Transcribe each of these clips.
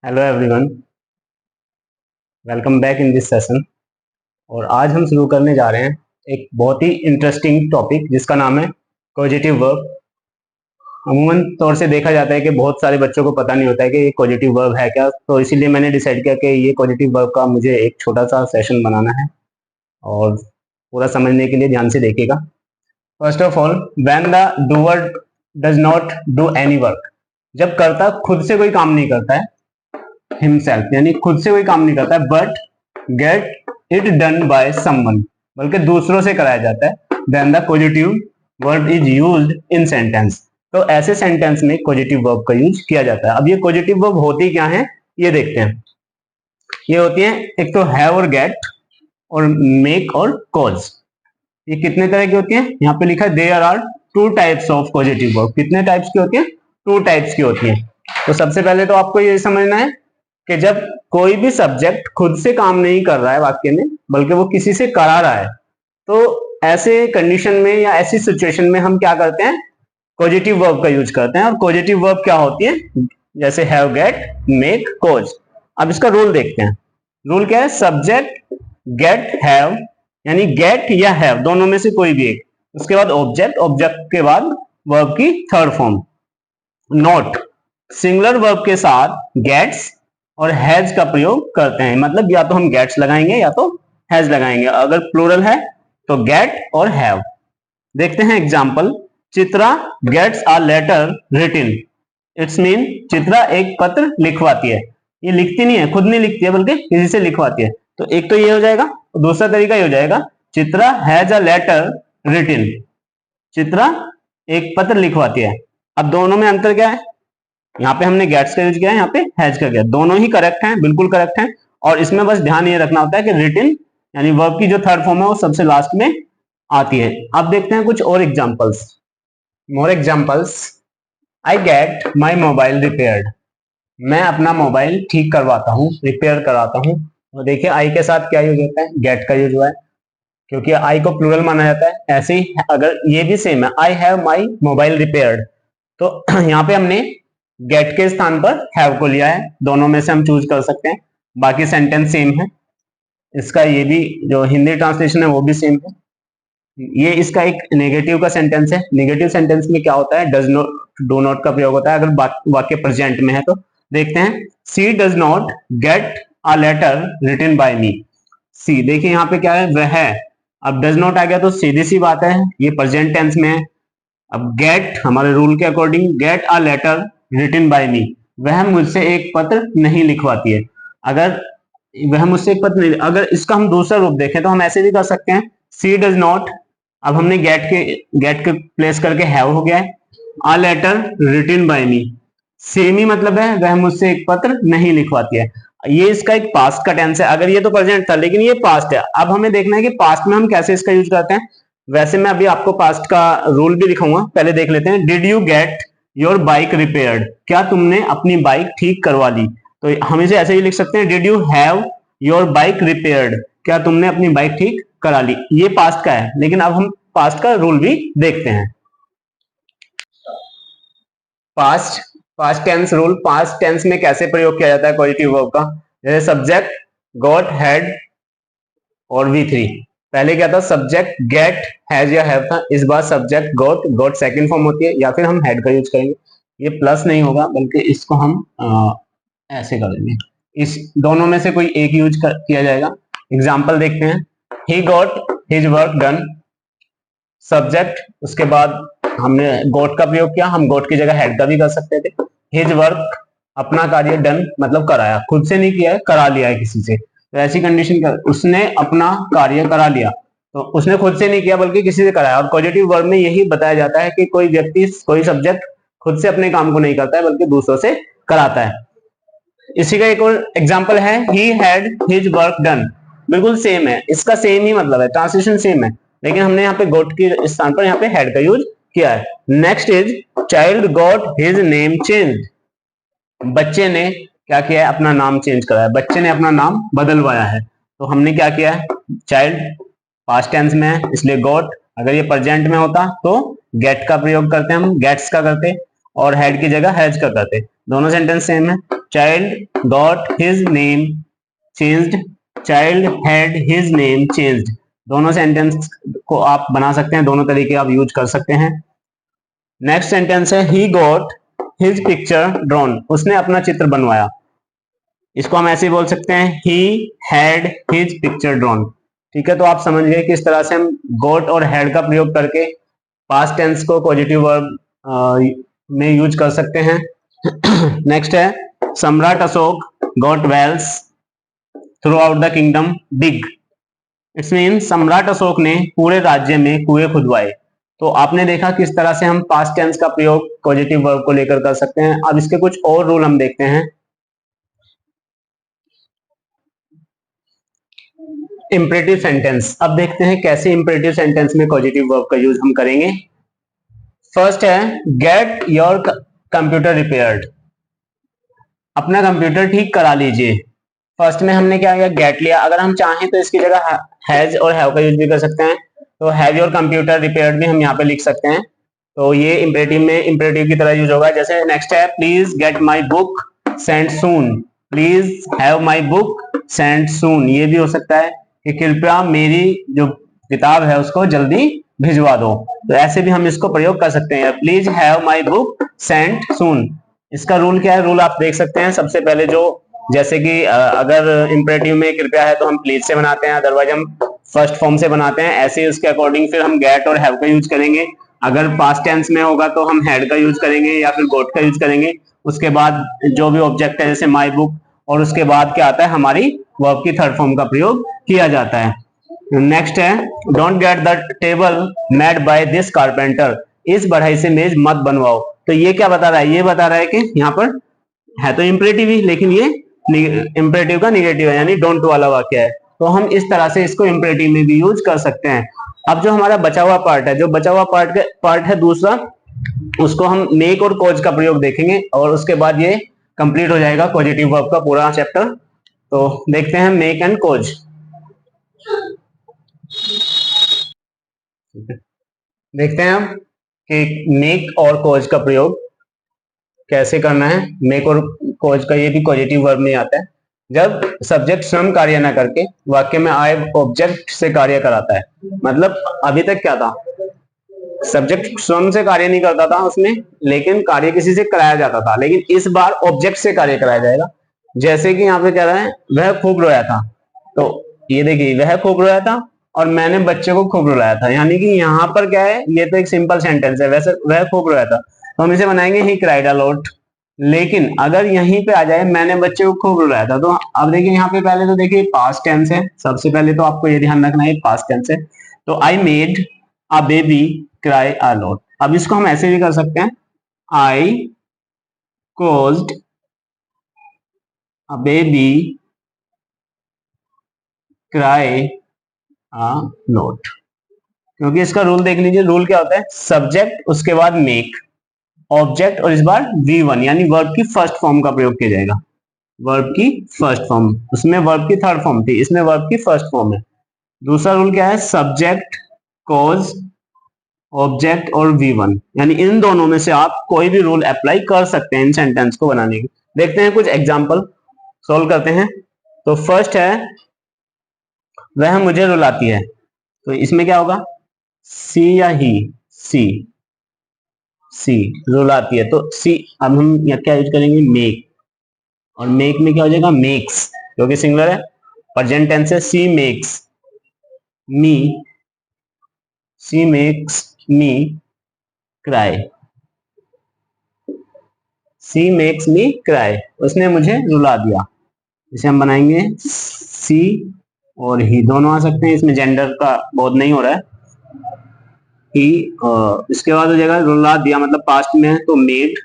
Hello everyone, welcome back in this session. और आज हम शुरू करने जा रहे हैं एक बहुत ही इंटरेस्टिंग टॉपिक जिसका नाम है कॉजेटिव वर्ब। अमूमन तौर से देखा जाता है कि बहुत सारे बच्चों को पता नहीं होता है कि ये कॉजेटिव वर्ब है क्या, तो इसीलिए मैंने डिसाइड किया कि ये कॉजेटिव वर्ब का मुझे एक छोटा सा सेशन बनाना है और पूरा समझने के लिए ध्यान से देखिएगा। First of all, when the doer does not do any work, जब कर्ता खुद से कोई काम नहीं करता है, हिमसेल्फ यानी खुद से कोई काम नहीं करता है, but get it done by someone, बल्कि दूसरों से कराया जाता है, then the positive verb is used in sentence. तो ऐसे सेंटेंस में पॉजिटिव वर्ब का यूज किया जाता है। अब ये पॉजिटिव वर्ब होती क्या है ये देखते हैं। ये होती है एक तो हैव और गेट और मेक और कॉज। ये कितने तरह की होती है? यहाँ पे लिखा है there are two types of positive verb. कितने टाइप्स की होती है? टू टाइप्स की होती है। तो सबसे पहले तो आपको ये समझना है कि जब कोई भी सब्जेक्ट खुद से काम नहीं कर रहा है वाक्य में, बल्कि वो किसी से करा रहा है, तो ऐसे कंडीशन में या ऐसी सिचुएशन में हम क्या करते हैं? पॉजिटिव वर्ब का यूज करते हैं। और पॉजिटिव वर्ब क्या होती है? जैसे हैव, गेट, मेक, कॉज। अब इसका रूल देखते हैं। रूल क्या है? सब्जेक्ट गेट हैव, यानी गेट या हैव दोनों में से कोई भी एक, उसके बाद ऑब्जेक्ट, ऑब्जेक्ट के बाद वर्ब की third form. Note, singular verb के साथ गेट्स और हैज का प्रयोग करते हैं। मतलब या तो हम गेट्स लगाएंगे या तो हैज लगाएंगे। अगर प्लूरल है तो गेट और हैव। देखते हैं example. Chitra gets a letter written. It's mean Chitra एक पत्र लिखवाती है। ये लिखती नहीं है, खुद नहीं लिखती है, बल्कि किसी से लिखवाती है। तो एक तो ये हो जाएगा। दूसरा तरीका ये हो जाएगा, Chitra has a letter written. Chitra एक पत्र लिखवाती है। अब दोनों में अंतर क्या है? यहाँ पे हमने गेट्स का यूज किया है, यहाँ पे हैज का किया। दोनों ही करेक्ट हैं, बिल्कुल करेक्ट हैं। और इसमें बस ध्यान ये रखना होता है कि रिटन यानी वर्ब की जो थर्ड फॉर्म है वो सबसे लास्ट में आती है। अब देखते हैं कुछ और examples. More examples. I get my mobile repaired. मैं अपना मोबाइल ठीक करवाता हूँ, रिपेयर कराता हूँ। और देखिए आई के साथ क्या यूज होता है? गेट का यूज हुआ है, क्योंकि आई को प्लूरल माना जाता है। ऐसे ही अगर ये भी सेम है, I have my mobile repaired, तो यहाँ पे हमने गेट के स्थान पर हैव को लिया है। दोनों में से हम चूज कर सकते हैं। बाकी सेंटेंस सेम है। इसका ये भी जो हिंदी ट्रांसलेशन है वो भी सेम है। ये इसका एक नेगेटिव का सेंटेंस है। नेगेटिव सेंटेंस में क्या होता है? डज नॉट, डू नॉट का प्रयोग होता है अगर वाक्य प्रेजेंट में है। तो देखते हैं। She does not get a letter written by me. See, देखिए यहाँ पे क्या है? वह। अब डज नॉट आ गया तो सीधी सी बात है ये प्रेजेंट टेंस में है। अब गेट, हमारे रूल के according, get a letter written by me, वह मुझसे एक पत्र नहीं लिखवाती है। अगर वह मुझसे एक पत्र नहीं, अगर इसका हम दूसरा रूप देखें तो हम ऐसे भी कर सकते हैं, सी डज नॉट। अब हमने गेट के प्लेस करके हैव हो गया है। A letter written by me, same ही मतलब है, वह मुझसे एक पत्र नहीं लिखवाती है। ये इसका एक पास्ट का टेंस है। अगर ये तो प्रेजेंट था, लेकिन ये पास्ट है। अब हमें देखना है कि पास्ट में हम कैसे इसका यूज करते हैं। वैसे मैं अभी आपको पास्ट का रूल भी दिखाऊंगा, पहले देख लेते हैं। Did you get your bike repaired? क्या तुमने अपनी बाइक ठीक करवा ली? तो हम इसे ऐसे ही लिख सकते हैं, did you have your bike repaired? क्या तुमने अपनी बाइक ठीक करा ली? ये पास्ट का है, लेकिन अब हम पास्ट का रूल भी देखते हैं। Past tense rule. Past tense में कैसे प्रयोग किया जाता है पॉजिटिव वर्ब का? जैसे सब्जेक्ट गॉट, हैड और V3। पहले क्या था? सब्जेक्ट गेट, हैज या हैव था। इस बार subject got, got second form होती है, या फिर हम हैड का यूज करेंगे। ये प्लस नहीं होगा, बल्कि इसको हम ऐसे कर देंगे। इस दोनों में से कोई एक यूज किया जाएगा। एग्जाम्पल देखते हैं। He got his work done. Subject, उसके बाद हमने गॉट का प्रयोग किया। हम गॉट की जगह हैड का भी कर सकते थे। हिज वर्क, अपना कार्य, डन मतलब कराया, खुद से नहीं किया है, करा लिया है किसी से। तो ऐसी कंडीशन का, उसने अपना कार्य करा लिया, तो उसने खुद से नहीं किया बल्कि किसी से कराया। और पॉजिटिव वर्ब में यही बताया जाता है कि कोई व्यक्ति, कोई सब्जेक्ट खुद से अपने काम को नहीं करता है, बल्कि दूसरों से कराता है। इसी का एक और एग्जाम्पल है, he had his work done. बिल्कुल सेम है, इसका सेम ही मतलब है, ट्रांसलेशन सेम है, लेकिन हमने यहाँ पे गोट के स्थान पर यहाँ पे हैड का यूज किया है। Next is child got his name change. बच्चे ने क्या किया है? अपना नाम चेंज कराया, बच्चे ने अपना नाम बदलवाया है। तो हमने क्या किया है? चाइल्ड पास्ट टेंस में है, इसलिए गॉट। अगर ये प्रेजेंट में होता तो गेट का प्रयोग करते, हम गेट्स का करते, और हैड की जगह हैज का करते। दोनों सेंटेंस सेम है। Child got his name changed, child had his name changed. दोनों सेंटेंस को आप बना सकते हैं, दोनों तरीके आप यूज कर सकते हैं। नेक्स्ट सेंटेंस है he got his picture drawn, उसने अपना चित्र बनवाया। इसको हम ऐसे बोल सकते हैं he had his picture drawn. ठीक है, तो आप समझ गए किस तरह से हम गॉट और हैड का प्रयोग करके पास्ट टेंस को पॉजिटिव वर्ब में यूज कर सकते हैं। नेक्स्ट है Samrat Ashok got wells throughout the kingdom dig. It's mean Samrat Ashok ने पूरे राज्य में कुएं खुदवाए। तो आपने देखा किस तरह से हम पास्ट टेंस का प्रयोग पॉजिटिव वर्ब को लेकर कर सकते हैं। अब इसके कुछ और रूल हम देखते हैं। इंपरेटिव सेंटेंस, अब देखते हैं कैसे इंपरेटिव सेंटेंस में पॉजिटिव वर्ब का यूज हम करेंगे। फर्स्ट है गेट योर कंप्यूटर रिपेयर्ड, अपना कंप्यूटर ठीक करा लीजिए। फर्स्ट में हमने क्या किया, गेट लिया। अगर हम चाहें तो इसकी जगह हैज और हैव का यूज भी कर सकते हैं। तो हैव योर कंप्यूटर रिपेयर्ड भी हम यहाँ पे लिख सकते हैं। तो ये इंपरेटिव में इंपरेटिव की तरह यूज होगा। जैसे नेक्स्ट है please get my book send soon, please have my book send soon. ये भी हो सकता है कि कृपया मेरी जो किताब है उसको जल्दी भिजवा दो। तो ऐसे भी हम इसको प्रयोग कर सकते हैं, please have my book send soon. इसका रूल क्या है, रूल आप देख सकते हैं। सबसे पहले जो जैसे कि अगर इंपरेटिव में कृपया है तो हम प्लीज से बनाते हैं, अदरवाइज हम फर्स्ट फॉर्म से बनाते हैं। ऐसे ही उसके अकॉर्डिंग फिर हम गेट और हैव का यूज करेंगे। अगर पास्ट टेंस में होगा तो हम हैड का यूज करेंगे या फिर गोट का यूज करेंगे। उसके बाद जो भी ऑब्जेक्ट है जैसे माई बुक, और उसके बाद क्या आता है हमारी वर्ब की थर्ड फॉर्म का प्रयोग किया जाता है। नेक्स्ट है don't get the table made by this carpenter, इस बढ़ई से मेज मत बनवाओ। तो ये क्या बता रहा है, ये बता रहा है कि यहाँ पर है तो इंपरेटिव ही, लेकिन ये इंपरेटिव का निगेटिव है, यानी डोंट वाला वाक्य है। तो हम इस तरह से इसको इंपरेटिव में भी यूज कर सकते हैं। अब जो हमारा बचा हुआ पार्ट है, जो बचा हुआ पार्ट है दूसरा, उसको हम मेक और कॉज का प्रयोग देखेंगे और उसके बाद ये कंप्लीट हो जाएगा पॉजिटिव वर्ब का पूरा चैप्टर। तो देखते हैं मेक एंड कॉज। देखते हैं हम कि मेक और कॉज का प्रयोग कैसे करना है। मेक और कॉज का ये भी पॉजिटिव वर्ब में आता है जब सब्जेक्ट स्वयं कार्य ना करके वाक्य में आए ऑब्जेक्ट से कार्य कराता है। मतलब अभी तक क्या था, सब्जेक्ट स्वयं से कार्य नहीं करता था उसमें, लेकिन कार्य किसी से कराया जाता था। लेकिन इस बार ऑब्जेक्ट से कार्य कराया जाएगा। जैसे कि यहाँ पे कह रहा है वह खूब रोया था, तो ये देखिए वह खूब रोया था और मैंने बच्चे को खूब रुलाया था। यानी कि यहाँ पर क्या है, ये तो एक सिंपल सेंटेंस है, वैसे वह खूब रोया था तो हम इसे बनाएंगे ही क्राइड अ लॉट। लेकिन अगर यहीं पे आ जाए मैंने बच्चे को खूब रुलाया था, तो अब देखिए यहाँ पे पहले तो देखिए पास्ट टेंस है। सबसे पहले तो आपको ये ध्यान रखना है पास्ट टेंस है। तो I made a baby cry a lot. अब इसको हम ऐसे भी कर सकते हैं, आई caused a baby cry a lot। क्योंकि इसका रूल देख लीजिए, रूल क्या होता है, सब्जेक्ट उसके बाद मेक ऑब्जेक्ट और इस बार V1 यानी वर्ब की फर्स्ट फॉर्म का प्रयोग किया जाएगा। वर्ब की फर्स्ट फॉर्म, उसमें वर्ब की थर्ड फॉर्म थी, इसमें वर्ब की फर्स्ट फॉर्म है। दूसरा रूल क्या है, सब्जेक्ट कॉज ऑब्जेक्ट और V1, यानी इन दोनों में से आप कोई भी रूल अप्लाई कर सकते हैं इन सेंटेंस को बनाने की। देखते हैं कुछ एग्जांपल सॉल्व करते हैं। तो फर्स्ट है वह मुझे रुलाती है, तो इसमें क्या होगा, सी या ही, सी सी रुलाती है तो सी। अब हम क्या यूज करेंगे, मेक, और मेक में क्या हो जाएगा, मेक्स, क्योंकि सिंगुलर है, प्रेजेंट टेंस है। सी मेक्स मी, सी मेक्स मी क्राई, सी मेक्स मी क्राई, उसने मुझे रुला दिया। इसे हम बनाएंगे सी और ही, दोनों आ सकते हैं, इसमें जेंडर का बोध नहीं हो रहा है। ही इसके बाद हो जाएगा रुला दिया, मतलब पास्ट में है तो मेड,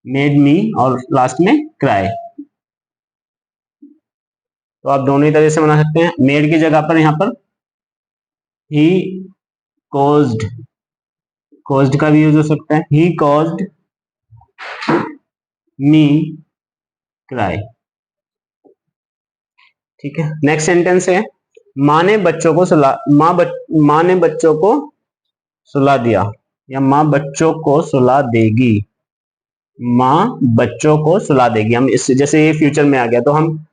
मेड मी और लास्ट में क्राई। तो आप दोनों ही तरह से बना सकते हैं। मेड की जगह पर यहाँ पर ही कॉज्ड, कॉज्ड का भी यूज हो सकता है, ही कॉज्ड मी क्राई। ठीक है, नेक्स्ट सेंटेंस है माँ ने बच्चों को सुला, माँ ने बच्चों को सुला दिया। या माँ बच्चों को सुला देगी, माँ बच्चों को सुला देगी। हम इस जैसे ये फ्यूचर में आ गया तो हम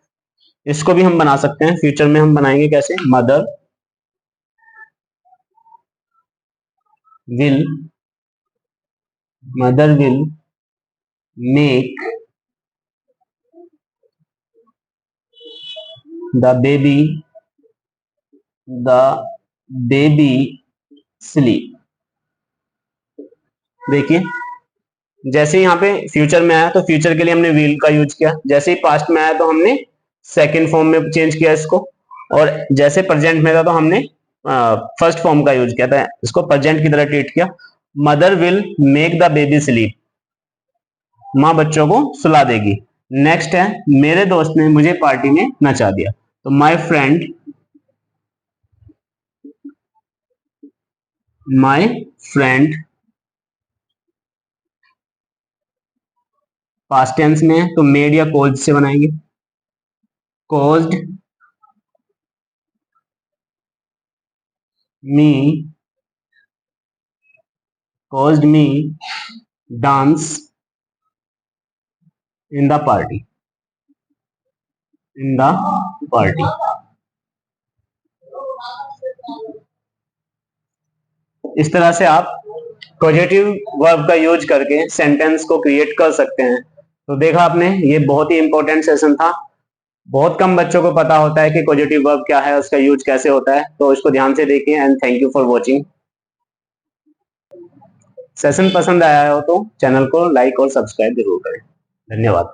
इसको भी हम बना सकते हैं। फ्यूचर में हम बनाएंगे कैसे, will mother will make the baby sleep. देखिए जैसे यहाँ पे फ्यूचर में आया तो फ्यूचर के लिए हमने विल का यूज किया, जैसे ही पास्ट में आया तो हमने सेकंड फॉर्म में चेंज किया इसको, और जैसे प्रेजेंट में था तो हमने फर्स्ट फॉर्म का यूज किया था, इसको प्रेजेंट की तरह ट्रीट किया। Mother will make the baby sleep, माँ बच्चों को सुला देगी। नेक्स्ट है मेरे दोस्त ने मुझे पार्टी में नचा दिया, तो माय फ्रेंड पास्ट टेंस में है तो मेड या कोज्ड से बनाएंगे, caused me dance in the party, इस तरह से आप पॉजिटिव वर्ब का यूज करके सेंटेंस को क्रिएट कर सकते हैं। तो देखा आपने, ये बहुत ही इंपॉर्टेंट सेशन था। बहुत कम बच्चों को पता होता है कि पॉजिटिव वर्ब क्या है, उसका यूज कैसे होता है, तो इसको ध्यान से देखिए and thank you for watching. Session पसंद आया हो तो चैनल को लाइक और सब्सक्राइब जरूर करें। धन्यवाद।